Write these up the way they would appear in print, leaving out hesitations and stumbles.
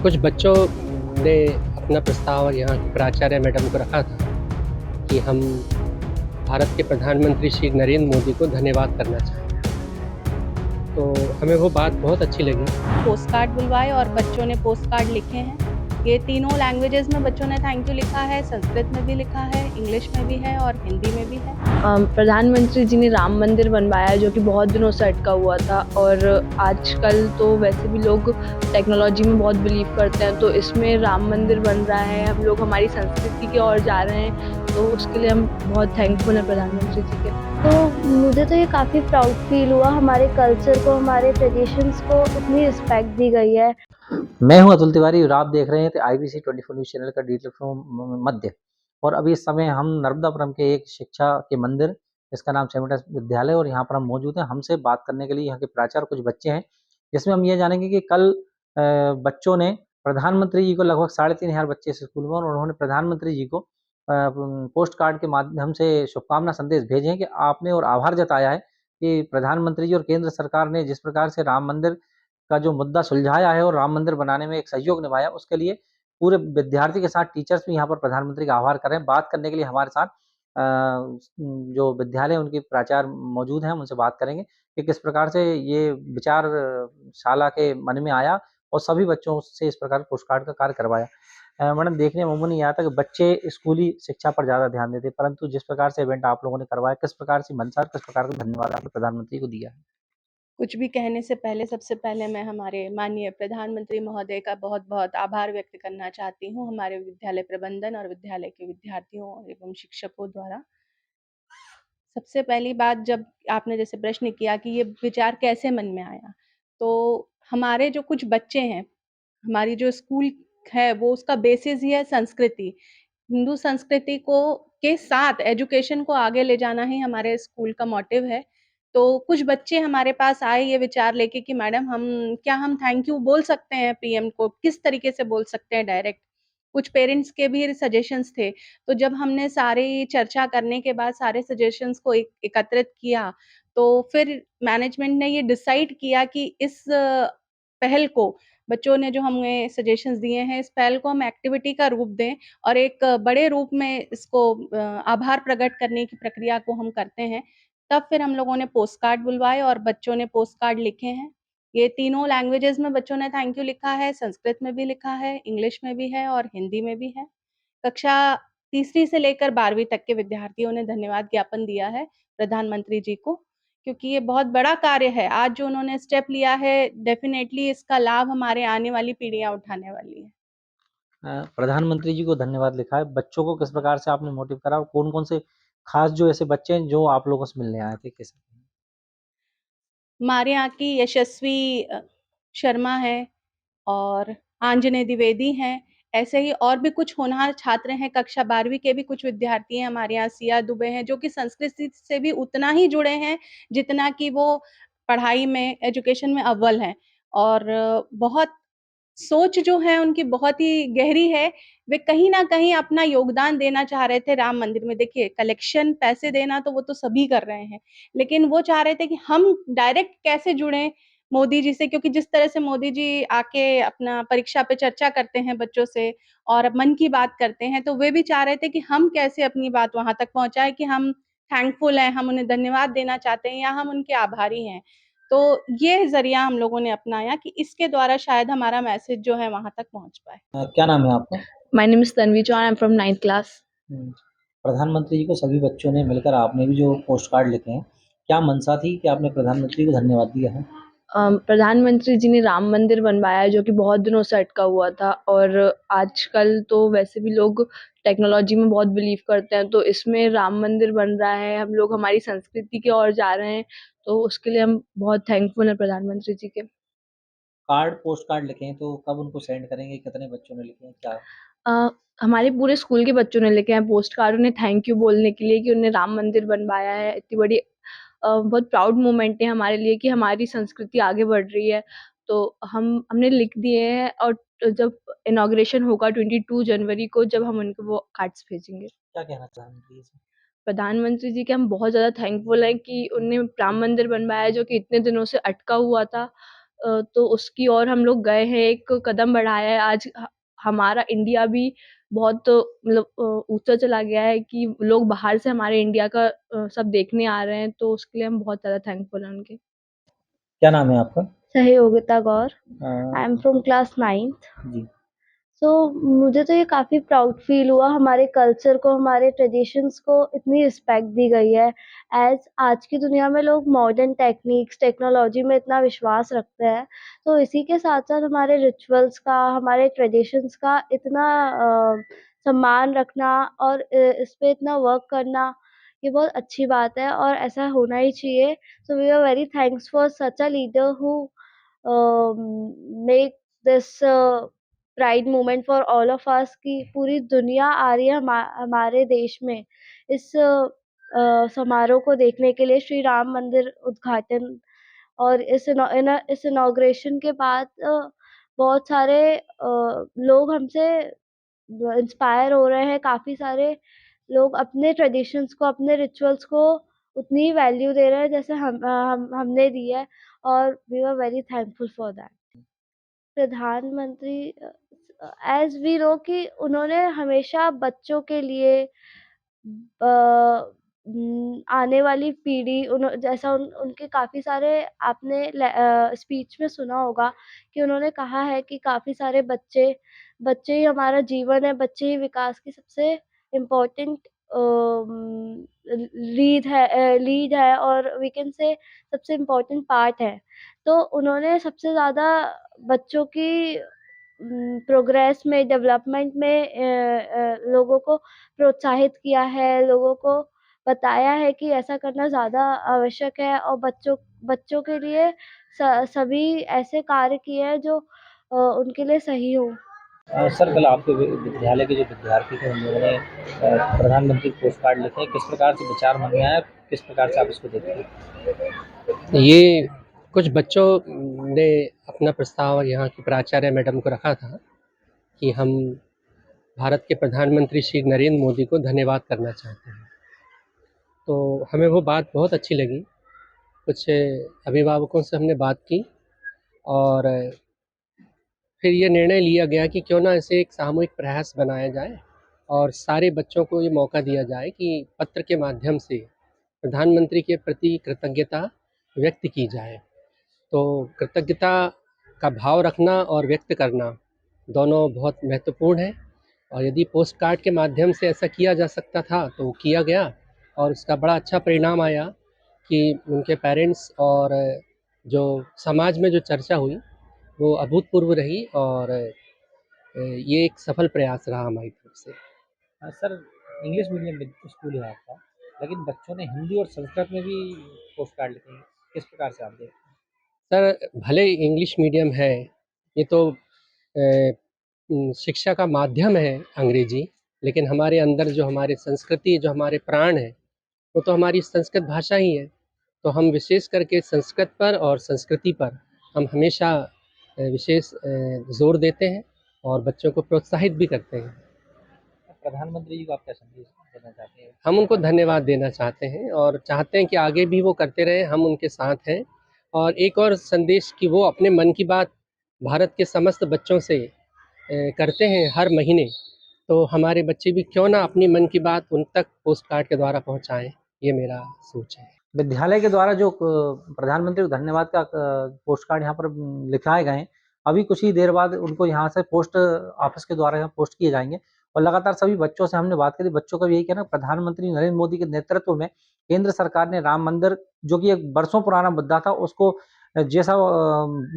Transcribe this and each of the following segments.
कुछ बच्चों ने अपना प्रस्ताव यहाँ की प्राचार्य मैडम को रखा था कि हम भारत के प्रधानमंत्री श्री नरेंद्र मोदी को धन्यवाद करना चाहते हैं। तो हमें वो बात बहुत अच्छी लगी। पोस्ट कार्ड बुलवाए और बच्चों ने पोस्ट कार्ड लिखे हैं। ये तीनों लैंग्वेजेस में बच्चों ने थैंक यू लिखा है, संस्कृत में भी लिखा है, इंग्लिश में भी है और हिंदी में भी है। प्रधानमंत्री जी ने राम मंदिर बनवाया है जो कि बहुत दिनों से अटका हुआ था, और आजकल तो वैसे भी लोग टेक्नोलॉजी में बहुत बिलीव करते हैं, तो इसमें राम मंदिर बन रहा है, हम लोग हमारी संस्कृति की ओर जा रहे हैं, तो उसके लिए हम बहुत थैंकफुल हैं प्रधानमंत्री जी के। तो मुझे तो ये काफ़ी प्राउड फील हुआ, हमारे कल्चर को, हमारे ट्रेडिशंस को इतनी रिस्पेक्ट दी गई है। मैं हूं अतुल तिवारी और आप देख रहे हैं IBC 24 न्यूज चैनल का डिजिटल प्लेटफॉर्म मध्य। और अभी इस समय हम नर्मदापुरम के एक शिक्षा के मंदिर, इसका नाम सेमिटस विद्यालय, और यहाँ पर हम मौजूद हैं। हमसे बात करने के लिए यहाँ के प्राचार्य कुछ बच्चे हैं, जिसमें हम ये जानेंगे कि कल बच्चों ने प्रधानमंत्री जी को, लगभग 3,500 बच्चे इस स्कूल में, और उन्होंने प्रधानमंत्री जी को पोस्ट कार्ड के माध्यम से शुभकामना संदेश भेजे हैं कि आपने, और आभार जताया है कि प्रधानमंत्री जी और केंद्र सरकार ने जिस प्रकार से राम मंदिर का जो मुद्दा सुलझाया है और राम मंदिर बनाने में एक सहयोग निभाया, उसके लिए पूरे विद्यार्थी के साथ टीचर्स भी यहाँ पर प्रधानमंत्री का आभार कर रहे हैं। बात करने के लिए हमारे साथ जो विद्यालय उनके प्राचार्य मौजूद हैं, हम उनसे बात करेंगे कि किस प्रकार से ये विचार शाला के मन में आया और सभी बच्चों से इस प्रकार पोस्ट कार्ड का कार्य करवाया। मैडम, देखने में अमूमन ये आता है कि बच्चे स्कूली शिक्षा पर ज़्यादा ध्यान देते हैं, परंतु जिस प्रकार से इवेंट आप लोगों ने करवाया, किस प्रकार से मंशा और किस प्रकार का धन्यवाद आपने प्रधानमंत्री को दिया है? कुछ भी कहने से पहले सबसे पहले मैं हमारे माननीय प्रधानमंत्री महोदय का बहुत बहुत आभार व्यक्त करना चाहती हूँ, हमारे विद्यालय प्रबंधन और विद्यालय के विद्यार्थियों एवं शिक्षकों द्वारा। सबसे पहली बात, जब आपने जैसे प्रश्न किया कि ये विचार कैसे मन में आया, तो हमारे जो कुछ बच्चे हैं, हमारी जो स्कूल है वो उसका बेसिस ही है संस्कृति। हिंदू संस्कृति को के साथ एजुकेशन को आगे ले जाना ही हमारे स्कूल का मोटिव है। तो कुछ बच्चे हमारे पास आए ये विचार लेके कि मैडम हम थैंक यू बोल सकते हैं पीएम को, किस तरीके से बोल सकते हैं डायरेक्ट? कुछ पेरेंट्स के भी सजेशंस थे। तो जब हमने सारी चर्चा करने के बाद सारे सजेशंस को एकत्रित किया, तो फिर मैनेजमेंट ने ये डिसाइड किया कि इस पहल को, बच्चों ने जो हमें सजेशंस दिए हैं, इस पहल को हम एक्टिविटी का रूप दें और एक बड़े रूप में इसको आभार प्रकट करने की प्रक्रिया को हम करते हैं। तब फिर हम लोगों ने पोस्ट कार्ड बुलवाए और बच्चों ने पोस्ट कार्ड लिखे हैं। ये तीनों लैंग्वेजेस में बच्चों ने थैंक यू लिखा है, संस्कृत में भी लिखा है, इंग्लिश में भी है और हिंदी में भी है। कक्षा तीसरी से लेकर 12वीं तक के विद्यार्थियों ने धन्यवाद ज्ञापन दिया है प्रधानमंत्री जी को, क्योंकि ये बहुत बड़ा कार्य है। आज जो उन्होंने स्टेप लिया है, डेफ़िनेटली इसका लाभ हमारे आने वाली पीढ़ियाँ उठाने वाली है। प्रधानमंत्री जी को धन्यवाद लिखा है, बच्चों को किस प्रकार से आपने मोटिव करा और कौन-कौन से खास जो ऐसे बच्चे हैं जो आप लोगों से मिलने आए थे? कैसे? हमारे यहाँ की यशस्वी शर्मा है और आंजने द्विवेदी हैं। ऐसे ही और भी कुछ होनहार छात्र हैं, कक्षा 12वीं के भी कुछ विद्यार्थी हैं हमारे यहाँ, सिया दुबे हैं, जो कि संस्कृत से भी उतना ही जुड़े हैं, जितना कि वो पढ़ाई में, एजुकेशन में अव्वल हैं। और बहुत सोच जो है उनकी बहुत ही गहरी है, वे कहीं न कहीं अपना योगदान देना चाह रहे थे राम मंदिर में। देखिए, कलेक्शन पैसे देना तो वो तो सभी कर रहे हैं, लेकिन वो चाह रहे थे कि हम डायरेक्ट कैसे जुड़ें मोदी जी से, क्योंकि जिस तरह से मोदी जी आके अपना परीक्षा पे चर्चा करते हैं बच्चों से और मन की बात करते हैं, तो वे भी चाह रहे थे कि हम कैसे अपनी बात वहाँ तक पहुँचाएँ कि हम थैंकफुल हैं, हम उन्हें धन्यवाद देना चाहते हैं या हम उनके आभारी हैं। तो ये ज़रिया हम लोगों ने अपनाया कि इसके द्वारा शायद हमारा मैसेज जो है वहाँ तक पहुँच पाए। क्या नाम है आपका? My name is Tanvi Chauhan, I am from 9th class. हुँ। प्रधानमंत्री जी को सभी बच्चों ने मिलकर, आपने भी जो पोस्ट कार्ड लिखे हैं, क्या मंशा थी कि आपने प्रधानमंत्री को धन्यवाद दिया है? प्रधानमंत्री जी ने राम मंदिर बनवाया है जो कि बहुत दिनों से अटका हुआ था, और आजकल तो वैसे भी लोग टेक्नोलॉजी में बहुत बिलीव करते हैं, तो इसमें राम मंदिर बन रहा है, हम लोग हमारी संस्कृति की ओर जा रहे हैं, तो उसके लिए हम बहुत थैंकफुल हैं प्रधानमंत्री जी के। पोस्ट कार्ड लिखे हैं, तो कब उनको सेंड करेंगे? कितने बच्चों ने लिखे हैं? क्या? अ, हमारे पूरे स्कूल के बच्चों ने लिखे हैं पोस्ट कार्ड उन्हें थैंक यू बोलने के लिए कि उन्होंने राम मंदिर बनवाया है। इतनी बड़ी बहुत प्राउड मोमेंट है हमारे लिए कि हमारी संस्कृति आगे बढ़ रही है। तो हमने लिख दिए हैं, और जब इनॉग्रेशन होगा 22 जनवरी को, जब हम उनको वो कार्ड्स भेजेंगे। क्या कहना चाहेंगे इसमें? प्रधानमंत्री जी के हम बहुत ज़्यादा थैंकफुल हैं कि उन्होंने राम मंदिर बनवाया है जो कि इतने दिनों से अटका हुआ था। तो उसकी ओर हम लोग गए हैं, एक कदम बढ़ाया है। आज हमारा इंडिया भी बहुत मतलब ऊँचा चला गया है कि लोग बाहर से हमारे इंडिया का सब देखने आ रहे हैं, तो उसके लिए हम बहुत ज़्यादा थैंकफुल हैं उनके। क्या नाम है आपका? सहयोगिता गौर। आई अ, एम फ्रॉम क्लास 9th। जी। सो मुझे तो ये काफ़ी प्राउड फील हुआ, हमारे कल्चर को, हमारे ट्रेडिशंस को इतनी रिस्पेक्ट दी गई है। एज़ आज की दुनिया में लोग मॉडर्न टेक्निक्स, टेक्नोलॉजी में इतना विश्वास रखते हैं, तो इसी के साथ-साथ हमारे रिचुअल्स का, हमारे ट्रेडिशंस का इतना सम्मान रखना और इस पे इतना वर्क करना, ये बहुत अच्छी बात है और ऐसा होना ही चाहिए। So we are very thanks for such a leader who make this pride moment for all of us कि पूरी दुनिया आ रही है हमारे देश में इस समारोह को देखने के लिए। श्री राम मंदिर उद्घाटन और इस इनॉग्रेशन के बाद बहुत सारे लोग हमसे इंस्पायर हो रहे हैं। काफ़ी सारे लोग अपने ट्रेडिशंस को, अपने रिचुअल्स को उतनी वैल्यू दे रहे हैं जैसे हमने दी है और we were very thankful for that. प्रधानमंत्री एज़ वी नो कि उन्होंने हमेशा बच्चों के लिए आने वाली पीढ़ी जैसा उनके काफ़ी सारे आपने स्पीच में सुना होगा कि उन्होंने कहा है कि काफ़ी सारे बच्चे बच्चे ही हमारा जीवन है, बच्चे ही विकास की सबसे इम्पोर्टेंट लीड है और वी कैन से सबसे इम्पोर्टेंट पार्ट है। तो उन्होंने सबसे ज़्यादा बच्चों की प्रोग्रेस में, डेवलपमेंट में लोगों को प्रोत्साहित किया है, लोगों को बताया है कि ऐसा करना ज़्यादा आवश्यक है और बच्चों के लिए सभी ऐसे कार्य किए हैं जो उनके लिए सही हो। सर कल आपके विद्यालय के जो विद्यार्थी थे उन्होंने प्रधानमंत्री को पोस्ट कार्ड लिखे, किस प्रकार से विचार मन में आया, किस प्रकार से आप इसको देखते हैं? ये कुछ बच्चों ने अपना प्रस्ताव यहाँ की प्राचार्य मैडम को रखा था कि हम भारत के प्रधानमंत्री श्री नरेंद्र मोदी को धन्यवाद करना चाहते हैं। तो हमें वो बात बहुत अच्छी लगी। कुछ अभिभावकों से हमने बात की और फिर ये निर्णय लिया गया कि क्यों ना इसे एक सामूहिक प्रयास बनाया जाए और सारे बच्चों को ये मौका दिया जाए कि पत्र के माध्यम से प्रधानमंत्री के प्रति कृतज्ञता व्यक्त की जाए। तो कृतज्ञता का भाव रखना और व्यक्त करना दोनों बहुत महत्वपूर्ण है और यदि पोस्ट कार्ड के माध्यम से ऐसा किया जा सकता था तो वो किया गया और उसका बड़ा अच्छा परिणाम आया कि उनके पेरेंट्स और जो समाज में जो चर्चा हुई वो अभूतपूर्व रही और ये एक सफल प्रयास रहा हमारी तरफ से। सर इंग्लिश मीडियम स्कूल है आपका, लेकिन बच्चों ने हिंदी और संस्कृत में भी पोस्ट कार्ड लिखे हैं, किस प्रकार से आप देखते हैं? सर भले इंग्लिश मीडियम है, ये तो शिक्षा का माध्यम है अंग्रेजी, लेकिन हमारे अंदर जो हमारी संस्कृति, जो हमारे प्राण हैं, वो तो हमारी संस्कृत भाषा ही है। तो हम विशेष करके संस्कृत पर और संस्कृति पर हम हमेशा विशेष ज़ोर देते हैं और बच्चों को प्रोत्साहित भी करते हैं। प्रधानमंत्री जी को आप क्या संदेश देना चाहते हैं? हम उनको धन्यवाद देना चाहते हैं और चाहते हैं कि आगे भी वो करते रहें, हम उनके साथ हैं। और एक और संदेश कि वो अपने मन की बात भारत के समस्त बच्चों से करते हैं हर महीने, तो हमारे बच्चे भी क्यों ना अपनी मन की बात उन तक पोस्ट कार्ड के द्वारा पहुँचाएँ, ये मेरा सोच है। विद्यालय के द्वारा जो प्रधानमंत्री को धन्यवाद का पोस्ट कार्ड यहाँ पर लिखाए गए हैं, अभी कुछ ही देर बाद उनको यहाँ से पोस्ट ऑफिस के द्वारा यहाँ पोस्ट किए जाएंगे और लगातार सभी बच्चों से हमने बात करी। बच्चों का भी यही कहना, प्रधानमंत्री नरेंद्र मोदी के नेतृत्व में केंद्र सरकार ने राम मंदिर, जो कि एक बरसों पुराना मुद्दा था, उसको जैसा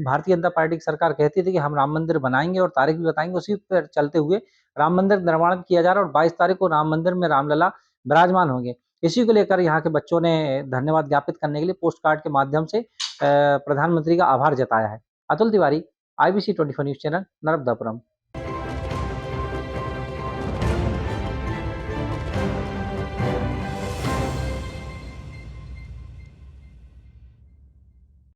भारतीय जनता पार्टी की सरकार कहती थी कि हम राम मंदिर बनाएंगे और तारीख भी बताएंगे, उसी पर चलते हुए राम मंदिर निर्माण किया जा रहा है और 22 तारीख को राम मंदिर में रामलला विराजमान होंगे। इसी को लेकर यहाँ के बच्चों ने धन्यवाद ज्ञापित करने के लिए पोस्ट कार्ड के माध्यम से प्रधानमंत्री का आभार जताया है। Atul Tiwari, IBC 24 news channel, Narmadapuram.